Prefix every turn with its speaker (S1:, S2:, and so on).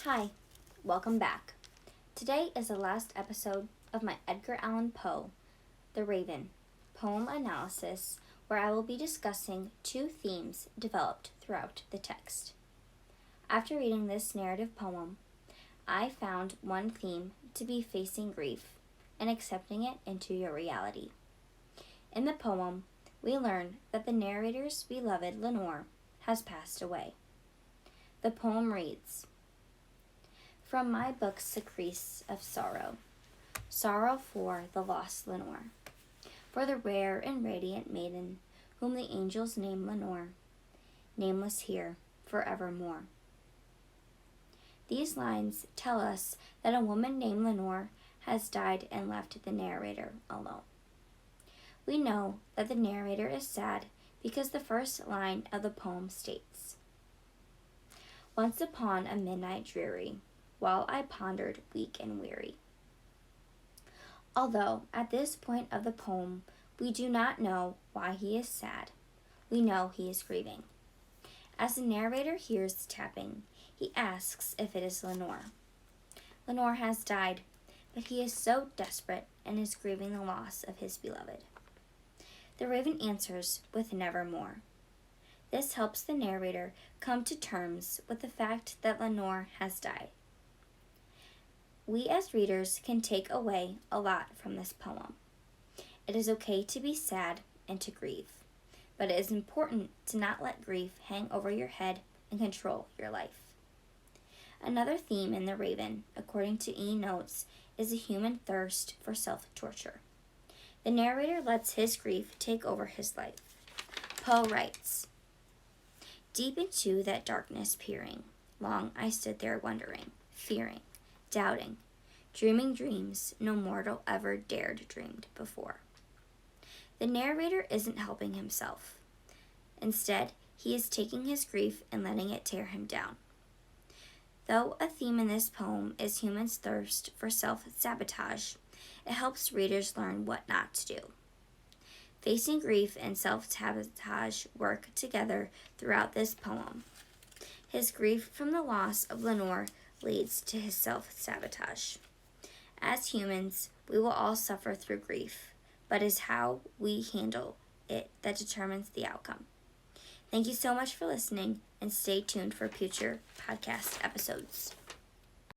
S1: Hi, welcome back. Today is the last episode of my Edgar Allan Poe, The Raven, poem analysis, where I will be discussing two themes developed throughout the text. After reading this narrative poem, I found one theme to be facing grief and accepting it into your reality. In the poem, we learn that the narrator's beloved Lenore has passed away. The poem reads, "From my book Secrets of Sorrow, sorrow for the lost Lenore, for the rare and radiant maiden whom the angels name Lenore, nameless here forevermore." These lines tell us that a woman named Lenore has died and left the narrator alone. We know that the narrator is sad because the first line of the poem states, "Once upon a midnight dreary, while I pondered weak and weary." Although at this point of the poem we do not know why he is sad, we know he is grieving. As the narrator hears the tapping, he asks if it is Lenore. Lenore has died, but he is so desperate and is grieving the loss of his beloved. The raven answers with nevermore. This helps the narrator come to terms with the fact that Lenore has died. We as readers can take away a lot from this poem. It is okay to be sad and to grieve, but it is important to not let grief hang over your head and control your life. Another theme in The Raven, according to eNotes, is a human thirst for self-torture. The narrator lets his grief take over his life. Poe writes, "Deep into that darkness peering, long I stood there wondering, fearing, doubting, dreaming dreams no mortal ever dared dreamed before." The narrator isn't helping himself. Instead, he is taking his grief and letting it tear him down. Though a theme in this poem is humans' thirst for self-sabotage, it helps readers learn what not to do. Facing grief and self-sabotage work together throughout this poem. His grief from the loss of Lenore leads to his self-sabotage. As humans, we will all suffer through grief, but it is how we handle it that determines the outcome. Thank you so much for listening, and stay tuned for future podcast episodes.